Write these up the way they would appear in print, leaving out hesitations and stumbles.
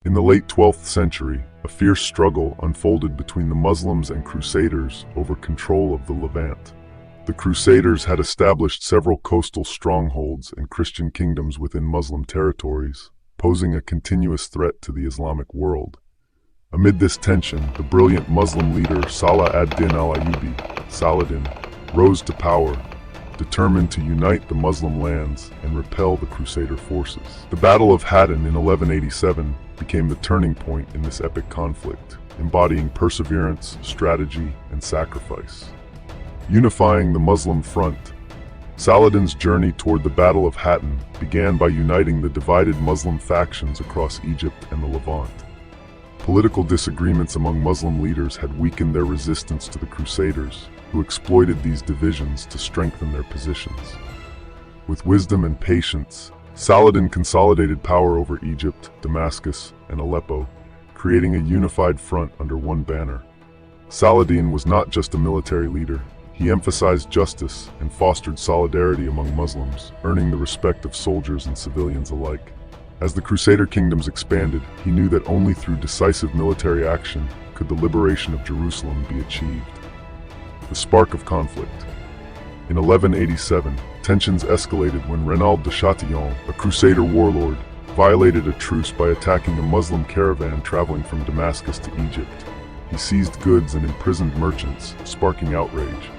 In the late 12th century, a fierce struggle unfolded between the Muslims and Crusaders over control of the Levant. The Crusaders had established several coastal strongholds and Christian kingdoms within Muslim territories, posing a continuous threat to the Islamic world. Amid this tension, the brilliant Muslim leader Salah ad-Din al-Ayyubi, Saladin, rose to power, determined to unite the Muslim lands and repel the Crusader forces. The Battle of Hattin in 1187 became the turning point in this epic conflict, embodying perseverance, strategy, and sacrifice. Unifying the Muslim front, Saladin's journey toward the Battle of Hattin began by uniting the divided Muslim factions across Egypt and the Levant. Political disagreements among Muslim leaders had weakened their resistance to the Crusaders, who exploited these divisions to strengthen their positions. With wisdom and patience, Saladin consolidated power over Egypt, Damascus, and Aleppo, creating a unified front under one banner. Saladin was not just a military leader. He emphasized justice and fostered solidarity among Muslims, earning the respect of soldiers and civilians alike. As the Crusader kingdoms expanded, he knew that only through decisive military action could the liberation of Jerusalem be achieved. The spark of conflict. In 1187, tensions escalated when Renaud de Chatillon, a Crusader warlord, violated a truce by attacking a Muslim caravan traveling from Damascus to Egypt. He seized goods and imprisoned merchants, sparking outrage.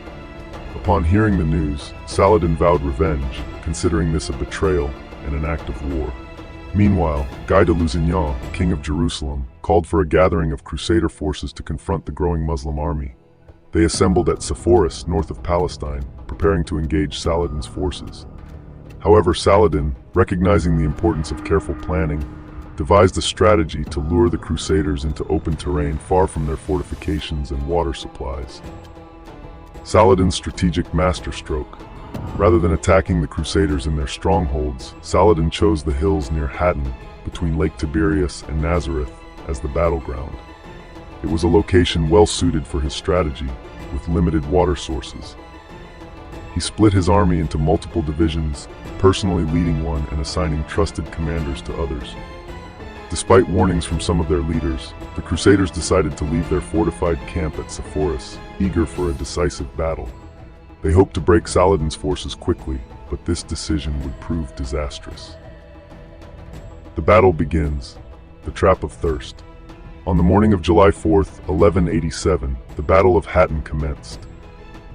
Upon hearing the news, Saladin vowed revenge, considering this a betrayal and an act of war. Meanwhile, Guy de Lusignan, king of Jerusalem, called for a gathering of Crusader forces to confront the growing Muslim army. They assembled at Sepphoris, north of Palestine, preparing to engage Saladin's forces. However, Saladin, recognizing the importance of careful planning, devised a strategy to lure the Crusaders into open terrain far from their fortifications and water supplies. Saladin's strategic masterstroke. Rather than attacking the Crusaders in their strongholds, Saladin chose the hills near Hattin, between Lake Tiberias and Nazareth, as the battleground. It was a location well suited for his strategy, with limited water sources. He split his army into multiple divisions, personally leading one and assigning trusted commanders to others. Despite warnings from some of their leaders, the Crusaders decided to leave their fortified camp at Sepphoris, eager for a decisive battle. They hoped to break Saladin's forces quickly, but this decision would prove disastrous. The battle begins. The Trap of Thirst. On the morning of July 4th, 1187, the Battle of Hattin commenced.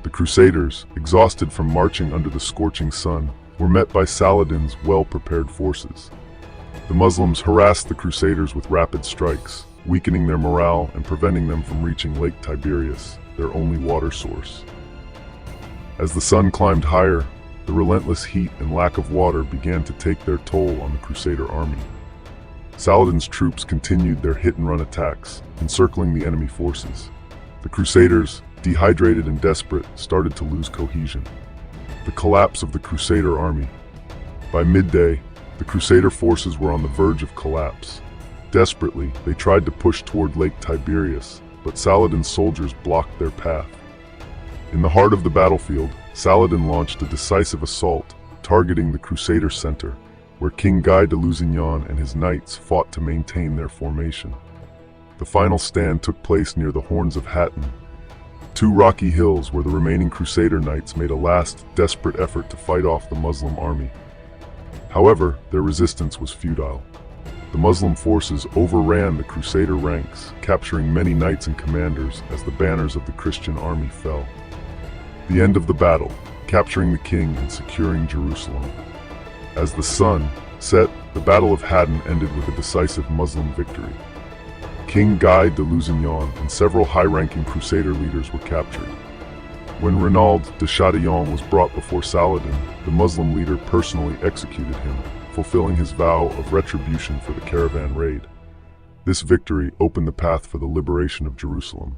The Crusaders, exhausted from marching under the scorching sun, were met by Saladin's well-prepared forces. The Muslims harassed the Crusaders with rapid strikes, weakening their morale and preventing them from reaching Lake Tiberias, their only water source. As the sun climbed higher, the relentless heat and lack of water began to take their toll on the Crusader army. Saladin's troops continued their hit-and-run attacks, encircling the enemy forces. The Crusaders, dehydrated and desperate, started to lose cohesion. The collapse of the Crusader army. By midday, the Crusader forces were on the verge of collapse. Desperately, they tried to push toward Lake Tiberias, but Saladin's soldiers blocked their path. In the heart of the battlefield, Saladin launched a decisive assault, targeting the Crusader center, where King Guy de Lusignan and his knights fought to maintain their formation. The final stand took place near the Horns of Hattin, two rocky hills where the remaining Crusader knights made a last, desperate effort to fight off the Muslim army. However, their resistance was futile. The Muslim forces overran the Crusader ranks, capturing many knights and commanders as the banners of the Christian army fell. The end of the battle, capturing the king and securing Jerusalem. As the sun set, the Battle of Hattin ended with a decisive Muslim victory. King Guy de Lusignan and several high-ranking Crusader leaders were captured. When Renaud de Chatillon was brought before Saladin, the Muslim leader personally executed him, fulfilling his vow of retribution for the caravan raid. This victory opened the path for the liberation of Jerusalem.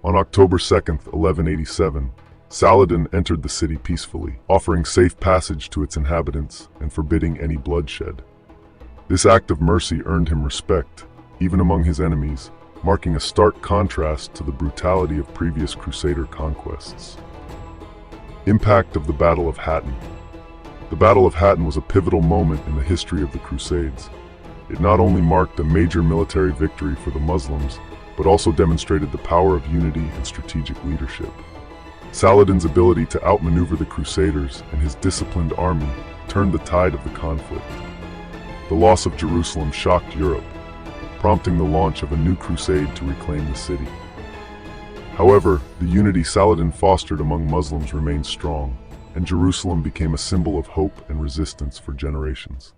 On October 2nd, 1187, Saladin entered the city peacefully, offering safe passage to its inhabitants and forbidding any bloodshed. This act of mercy earned him respect, even among his enemies, marking a stark contrast to the brutality of previous Crusader conquests. Impact of the Battle of Hattin. The Battle of Hattin was a pivotal moment in the history of the Crusades. It not only marked a major military victory for the Muslims, but also demonstrated the power of unity and strategic leadership. Saladin's ability to outmaneuver the Crusaders and his disciplined army turned the tide of the conflict. The loss of Jerusalem shocked Europe, prompting the launch of a new crusade to reclaim the city. However, the unity Saladin fostered among Muslims remained strong, and Jerusalem became a symbol of hope and resistance for generations.